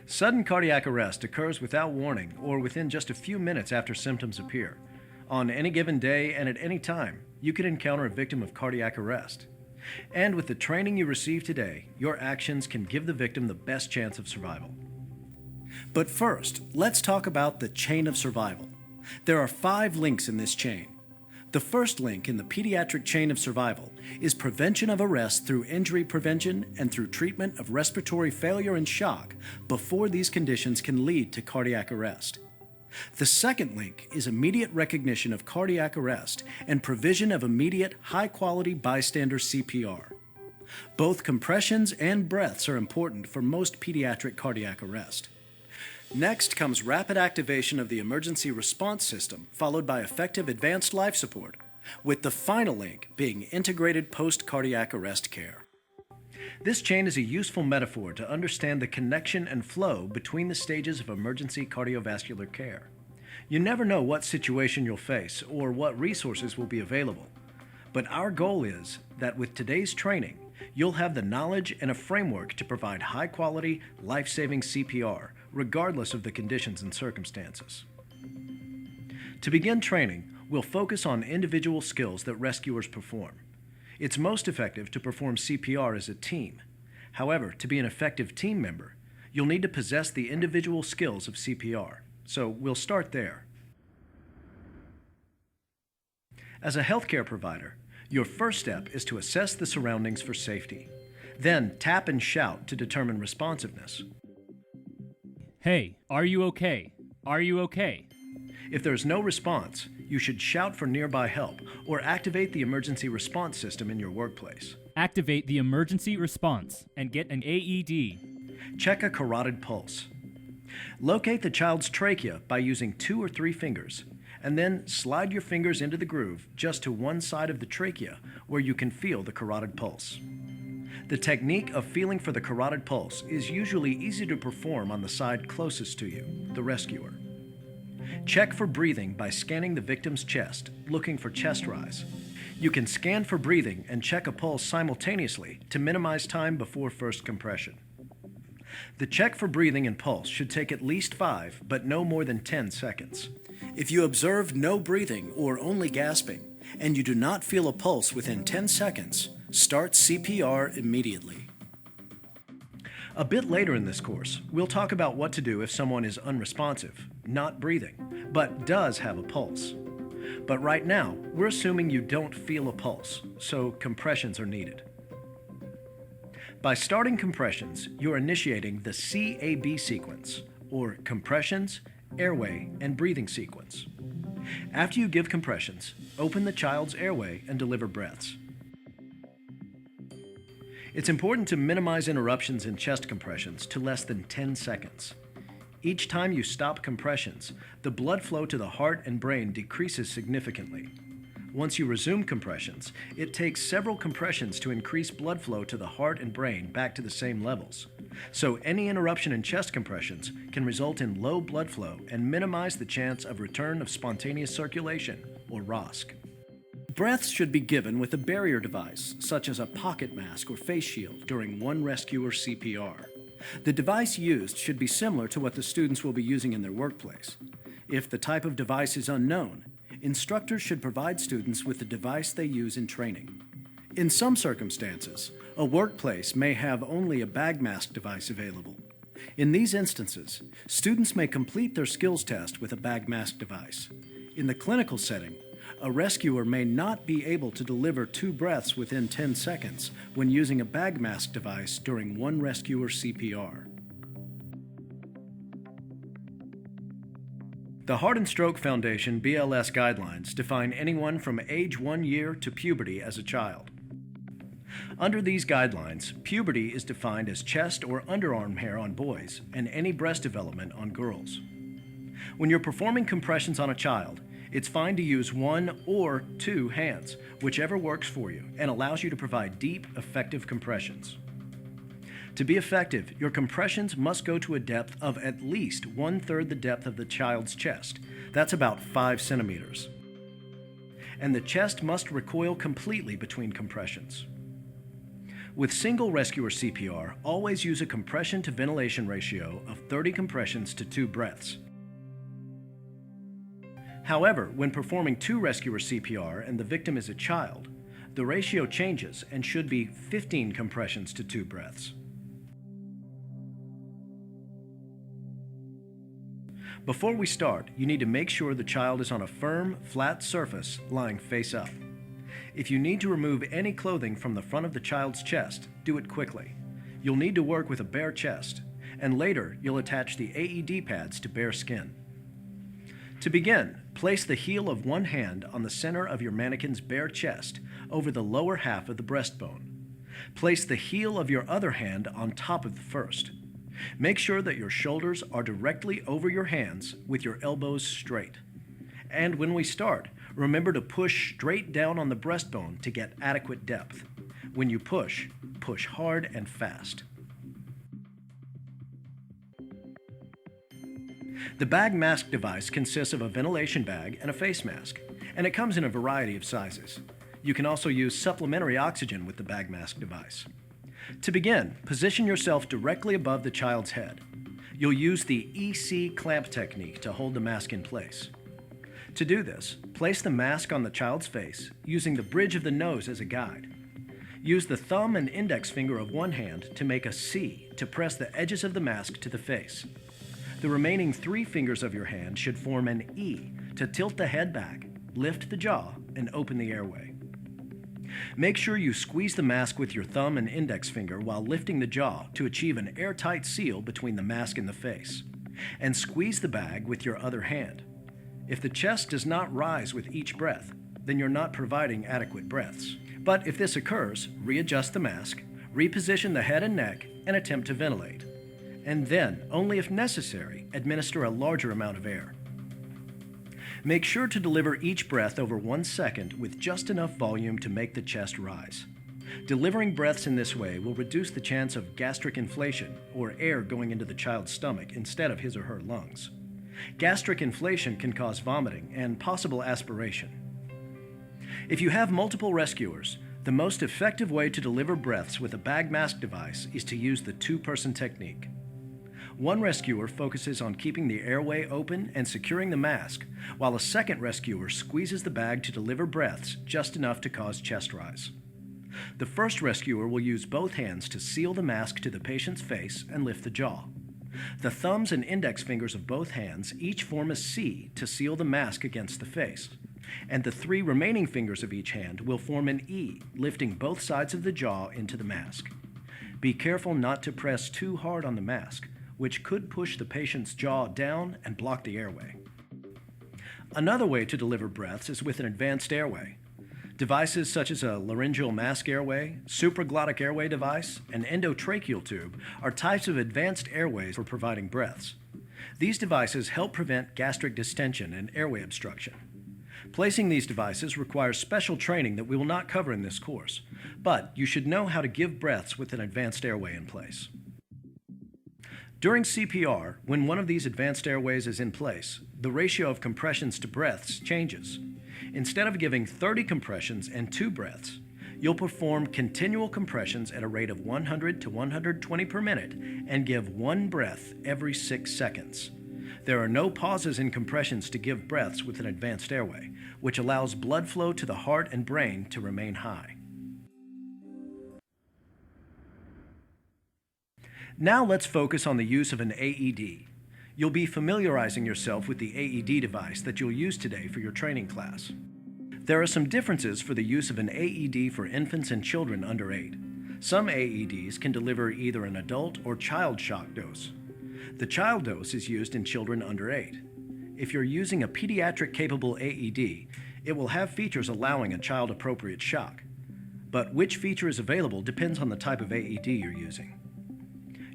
Sudden cardiac arrest occurs without warning or within just a few minutes after symptoms appear. On any given day and at any time, you could encounter a victim of cardiac arrest. And with the training you receive today, your actions can give the victim the best chance of survival. But first, let's talk about the chain of survival. There are 5 links in this chain. The first link in the pediatric chain of survival is prevention of arrest through injury prevention and through treatment of respiratory failure and shock before these conditions can lead to cardiac arrest. The second link is immediate recognition of cardiac arrest and provision of immediate high-quality bystander CPR. Both compressions and breaths are important for most pediatric cardiac arrest. Next comes rapid activation of the emergency response system, followed by effective advanced life support, with the final link being integrated post-cardiac arrest care. This chain is a useful metaphor to understand the connection and flow between the stages of emergency cardiovascular care. You never know what situation you'll face or what resources will be available, but our goal is that with today's training, you'll have the knowledge and a framework to provide high-quality, life-saving CPR, regardless of the conditions and circumstances. To begin training, we'll focus on individual skills that rescuers perform. It's most effective to perform CPR as a team. However, to be an effective team member, you'll need to possess the individual skills of CPR. So we'll start there. As a healthcare provider, your first step is to assess the surroundings for safety. Then tap and shout to determine responsiveness. Hey, are you okay? Are you okay? If there's no response, you should shout for nearby help or activate the emergency response system in your workplace. Activate the emergency response and get an AED. Check a carotid pulse. Locate the child's trachea by using 2 or 3 fingers, and then slide your fingers into the groove just to one side of the trachea where you can feel the carotid pulse. The technique of feeling for the carotid pulse is usually easy to perform on the side closest to you, the rescuer. Check for breathing by scanning the victim's chest, looking for chest rise. You can scan for breathing and check a pulse simultaneously to minimize time before first compression. The check for breathing and pulse should take at least 5, but no more than 10 seconds. If you observe no breathing or only gasping, and you do not feel a pulse within 10 seconds, start CPR immediately. A bit later in this course, we'll talk about what to do if someone is unresponsive, not breathing, but does have a pulse. But right now, we're assuming you don't feel a pulse, so compressions are needed. By starting compressions, you're initiating the CAB sequence, or compressions, airway, and breathing sequence. After you give compressions, open the child's airway and deliver breaths. It's important to minimize interruptions in chest compressions to less than 10 seconds. Each time you stop compressions, the blood flow to the heart and brain decreases significantly. Once you resume compressions, it takes several compressions to increase blood flow to the heart and brain back to the same levels. So any interruption in chest compressions can result in low blood flow and minimize the chance of return of spontaneous circulation, or ROSC. Breaths should be given with a barrier device, such as a pocket mask or face shield, during one rescuer CPR. The device used should be similar to what the students will be using in their workplace. If the type of device is unknown, instructors should provide students with the device they use in training. In some circumstances, a workplace may have only a bag mask device available. In these instances, students may complete their skills test with a bag mask device. In the clinical setting, a rescuer may not be able to deliver 2 breaths within 10 seconds when using a bag mask device during one rescuer CPR. The Heart and Stroke Foundation BLS guidelines define anyone from age 1 year to puberty as a child. Under these guidelines, puberty is defined as chest or underarm hair on boys and any breast development on girls. When you're performing compressions on a child, it's fine to use 1 or 2 hands, whichever works for you and allows you to provide deep, effective compressions. To be effective, your compressions must go to a depth of at least 1/3 the depth of the child's chest. That's about 5 centimeters. And the chest must recoil completely between compressions. With single rescuer CPR, always use a compression to ventilation ratio of 30 compressions to 2 breaths. However, when performing 2 rescuer CPR and the victim is a child, the ratio changes and should be 15 compressions to 2 breaths. Before we start, you need to make sure the child is on a firm, flat surface lying face up. If you need to remove any clothing from the front of the child's chest, do it quickly. You'll need to work with a bare chest, and later you'll attach the AED pads to bare skin. To begin, place the heel of one hand on the center of your mannequin's bare chest over the lower half of the breastbone. Place the heel of your other hand on top of the first. Make sure that your shoulders are directly over your hands with your elbows straight. And when we start, remember to push straight down on the breastbone to get adequate depth. When you push, push hard and fast. The bag mask device consists of a ventilation bag and a face mask, and it comes in a variety of sizes. You can also use supplementary oxygen with the bag mask device. To begin, position yourself directly above the child's head. You'll use the EC clamp technique to hold the mask in place. To do this, place the mask on the child's face using the bridge of the nose as a guide. Use the thumb and index finger of one hand to make a C to press the edges of the mask to the face. The remaining 3 fingers of your hand should form an E to tilt the head back, lift the jaw, and open the airway. Make sure you squeeze the mask with your thumb and index finger while lifting the jaw to achieve an airtight seal between the mask and the face, and squeeze the bag with your other hand. If the chest does not rise with each breath, then you're not providing adequate breaths. But if this occurs, readjust the mask, reposition the head and neck, and attempt to ventilate. And then, only if necessary, administer a larger amount of air. Make sure to deliver each breath over 1 second with just enough volume to make the chest rise. Delivering breaths in this way will reduce the chance of gastric inflation, or air going into the child's stomach instead of his or her lungs. Gastric inflation can cause vomiting and possible aspiration. If you have multiple rescuers, the most effective way to deliver breaths with a bag mask device is to use the 2-person technique. One rescuer focuses on keeping the airway open and securing the mask, while a second rescuer squeezes the bag to deliver breaths just enough to cause chest rise. The first rescuer will use both hands to seal the mask to the patient's face and lift the jaw. The thumbs and index fingers of both hands each form a C to seal the mask against the face, and the 3 remaining fingers of each hand will form an E, lifting both sides of the jaw into the mask. Be careful not to press too hard on the mask, which could push the patient's jaw down and block the airway. Another way to deliver breaths is with an advanced airway. Devices such as a laryngeal mask airway, supraglottic airway device, and endotracheal tube are types of advanced airways for providing breaths. These devices help prevent gastric distension and airway obstruction. Placing these devices requires special training that we will not cover in this course, but you should know how to give breaths with an advanced airway in place. During CPR, when one of these advanced airways is in place, the ratio of compressions to breaths changes. Instead of giving 30 compressions and 2 breaths, you'll perform continual compressions at a rate of 100 to 120 per minute and give 1 breath every 6 seconds. There are no pauses in compressions to give breaths with an advanced airway, which allows blood flow to the heart and brain to remain high. Now let's focus on the use of an AED. You'll be familiarizing yourself with the AED device that you'll use today for your training class. There are some differences for the use of an AED for infants and children under 8. Some AEDs can deliver either an adult or child shock dose. The child dose is used in children under 8. If you're using a pediatric-capable AED, it will have features allowing a child-appropriate shock. But which feature is available depends on the type of AED you're using.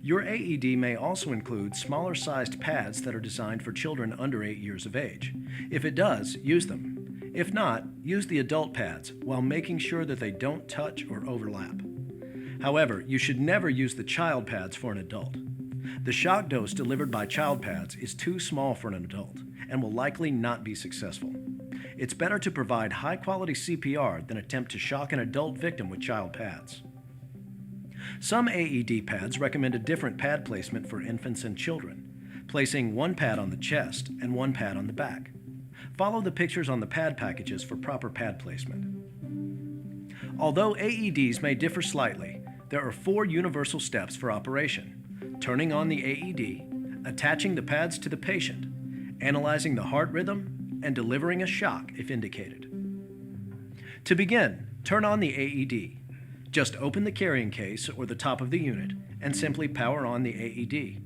Your AED may also include smaller-sized pads that are designed for children under 8 years of age. If it does, use them. If not, use the adult pads while making sure that they don't touch or overlap. However, you should never use the child pads for an adult. The shock dose delivered by child pads is too small for an adult and will likely not be successful. It's better to provide high-quality CPR than attempt to shock an adult victim with child pads. Some AED pads recommend a different pad placement for infants and children, placing one pad on the chest and one pad on the back. Follow the pictures on the pad packages for proper pad placement. Although AEDs may differ slightly, there are 4 universal steps for operation: turning on the AED, attaching the pads to the patient, analyzing the heart rhythm, and delivering a shock if indicated. To begin, turn on the AED. Just open the carrying case or the top of the unit and simply power on the AED.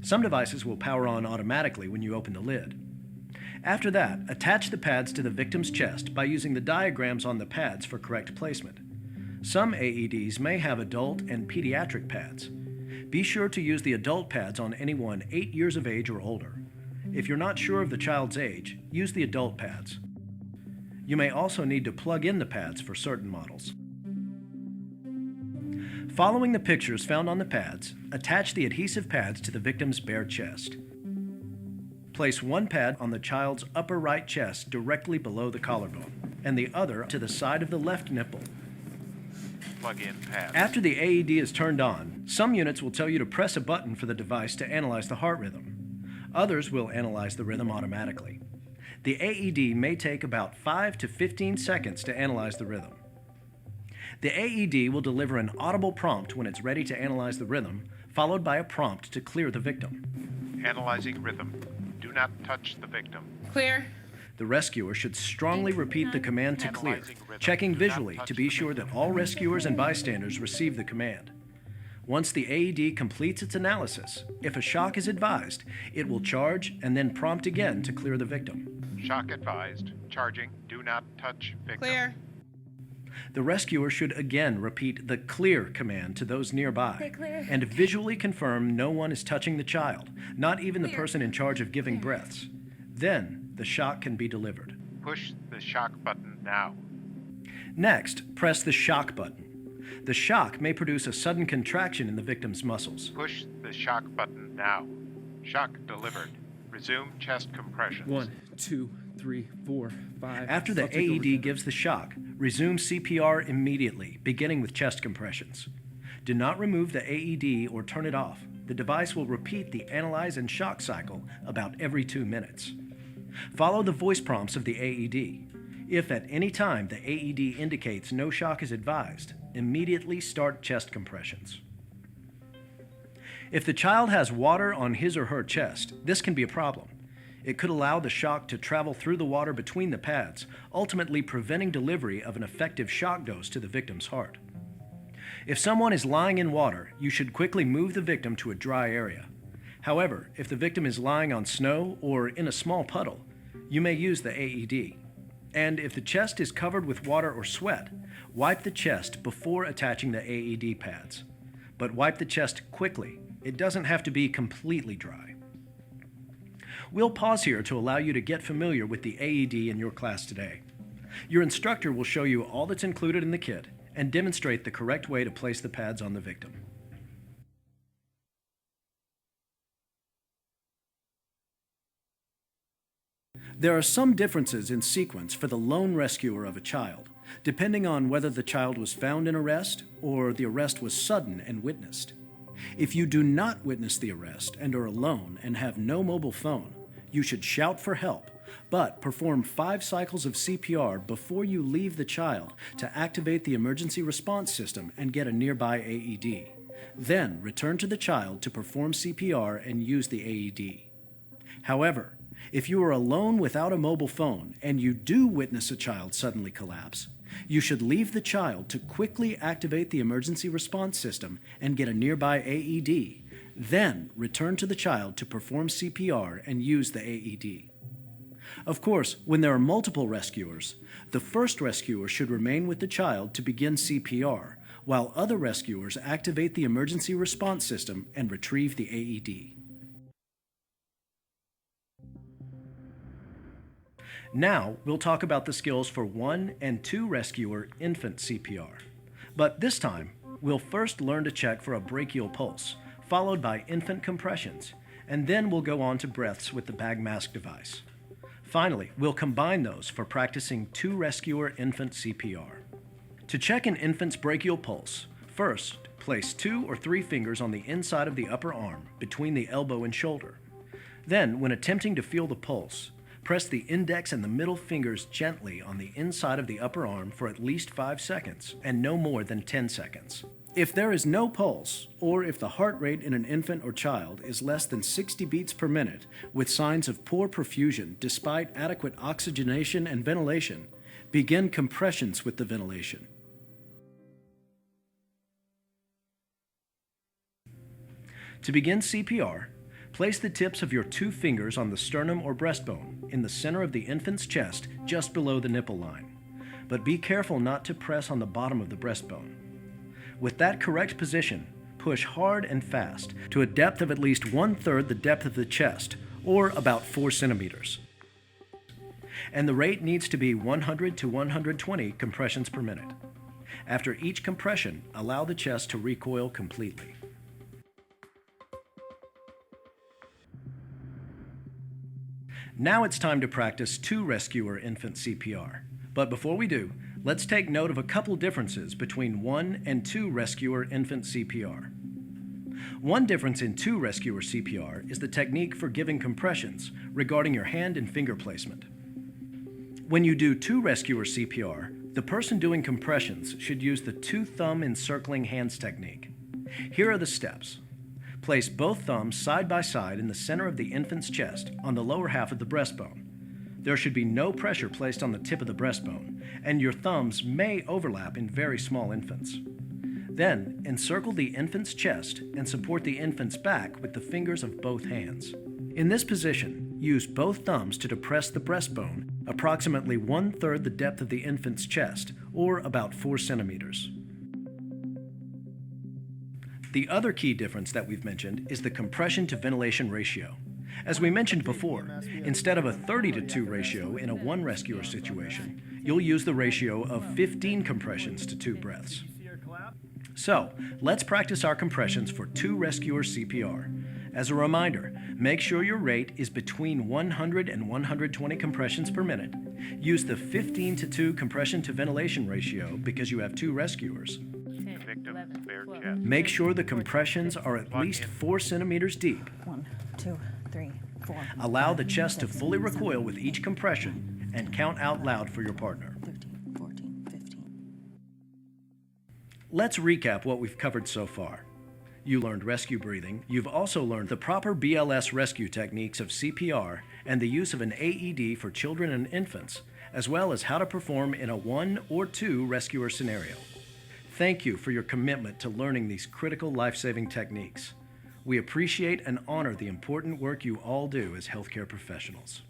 Some devices will power on automatically when you open the lid. After that, attach the pads to the victim's chest by using the diagrams on the pads for correct placement. Some AEDs may have adult and pediatric pads. Be sure to use the adult pads on anyone 8 years of age or older. If you're not sure of the child's age, use the adult pads. You may also need to plug in the pads for certain models. Following the pictures found on the pads, attach the adhesive pads to the victim's bare chest. Place one pad on the child's upper right chest directly below the collarbone, and the other to the side of the left nipple. Plug in pads. After the AED is turned on, some units will tell you to press a button for the device to analyze the heart rhythm. Others will analyze the rhythm automatically. The AED may take about 5 to 15 seconds to analyze the rhythm. The AED will deliver an audible prompt when it's ready to analyze the rhythm, followed by a prompt to clear the victim. Analyzing rhythm. Do not touch the victim. Clear. The rescuer should strongly repeat the command to clear, checking visually to be sure that all rescuers and bystanders receive the command. Once the AED completes its analysis, if a shock is advised, it will charge and then prompt again to clear the victim. Shock advised. Charging. Do not touch victim. Clear. The rescuer should again repeat the clear command to those nearby and visually confirm no one is touching the child, not even the person in charge of giving breaths. Then the shock can be delivered. Push the shock button now. Next, press the shock button. The shock may produce a sudden contraction in the victim's muscles. Push the shock button now. Shock delivered. Resume chest compressions. 1, 2, 3, 4, 5. After the AED gives the shock, resume CPR immediately, beginning with chest compressions. Do not remove the AED or turn it off. The device will repeat the analyze and shock cycle about every 2 minutes. Follow the voice prompts of the AED. If at any time the AED indicates no shock is advised, immediately start chest compressions. If the child has water on his or her chest, this can be a problem. It could allow the shock to travel through the water between the pads, ultimately preventing delivery of an effective shock dose to the victim's heart. If someone is lying in water, you should quickly move the victim to a dry area. However, if the victim is lying on snow or in a small puddle, you may use the AED. And if the chest is covered with water or sweat, wipe the chest before attaching the AED pads. But wipe the chest quickly. It doesn't have to be completely dry. We'll pause here to allow you to get familiar with the AED in your class today. Your instructor will show you all that's included in the kit and demonstrate the correct way to place the pads on the victim. There are some differences in sequence for the lone rescuer of a child, depending on whether the child was found in arrest or the arrest was sudden and witnessed. If you do not witness the arrest and are alone and have no mobile phone, you should shout for help, but perform 5 cycles of CPR before you leave the child to activate the emergency response system and get a nearby AED. Then return to the child to perform CPR and use the AED. However, if you are alone without a mobile phone and you do witness a child suddenly collapse, you should leave the child to quickly activate the emergency response system and get a nearby AED. Then return to the child to perform CPR and use the AED. Of course, when there are multiple rescuers, the first rescuer should remain with the child to begin CPR, while other rescuers activate the emergency response system and retrieve the AED. Now, we'll talk about the skills for 1 and 2 rescuer infant CPR. But this time, we'll first learn to check for a brachial pulse, followed by infant compressions, and then we'll go on to breaths with the bag mask device. Finally, we'll combine those for practicing 2 rescuer infant CPR. To check an infant's brachial pulse, First, place 2 or 3 fingers on the inside of the upper arm, between the elbow and shoulder. Then, when attempting to feel the pulse, press the index and the middle fingers gently on the inside of the upper arm for at least 5 seconds, and no more than 10 seconds. If there is no pulse, or if the heart rate in an infant or child is less than 60 beats per minute, with signs of poor perfusion despite adequate oxygenation and ventilation, begin compressions with the ventilation. To begin CPR, place the tips of your 2 fingers on the sternum or breastbone in the center of the infant's chest just below the nipple line. But be careful not to press on the bottom of the breastbone. With that correct position, push hard and fast to a depth of at least 1/3 the depth of the chest, or about 4 centimeters. And the rate needs to be 100 to 120 compressions per minute. After each compression, allow the chest to recoil completely. Now it's time to practice 2 rescuer infant CPR. But before we do, let's take note of a couple differences between 1 and 2 rescuer infant CPR. One difference in 2 rescuer CPR is the technique for giving compressions regarding your hand and finger placement. When you do 2 rescuer CPR, the person doing compressions should use the 2-thumb encircling hands technique. Here are the steps. Place both thumbs side by side in the center of the infant's chest on the lower half of the breastbone. There should be no pressure placed on the tip of the breastbone, and your thumbs may overlap in very small infants. Then, encircle the infant's chest and support the infant's back with the fingers of both hands. In this position, use both thumbs to depress the breastbone approximately 1/3 the depth of the infant's chest, or about 4 centimeters. The other key difference that we've mentioned is the compression to ventilation ratio. As we mentioned before, instead of a 30-to-2 ratio in a 1 rescuer situation, you'll use the ratio of 15 compressions to 2 breaths. So, let's practice our compressions for 2 rescuer CPR. As a reminder, make sure your rate is between 100 and 120 compressions per minute. Use the 15-to-2 compression to ventilation ratio because you have 2 rescuers. Victim's bare chest. Make sure the compressions are at least 4 centimeters deep. 1, 2, 3, 4. Allow the chest to fully recoil with each compression and count out loud for your partner. 13, 14, 15. Let's recap what we've covered so far. You learned rescue breathing. You've also learned the proper BLS rescue techniques of CPR and the use of an AED for children and infants, as well as how to perform in a 1 or 2 rescuer scenario. Thank you for your commitment to learning these critical life-saving techniques. We appreciate and honor the important work you all do as healthcare professionals.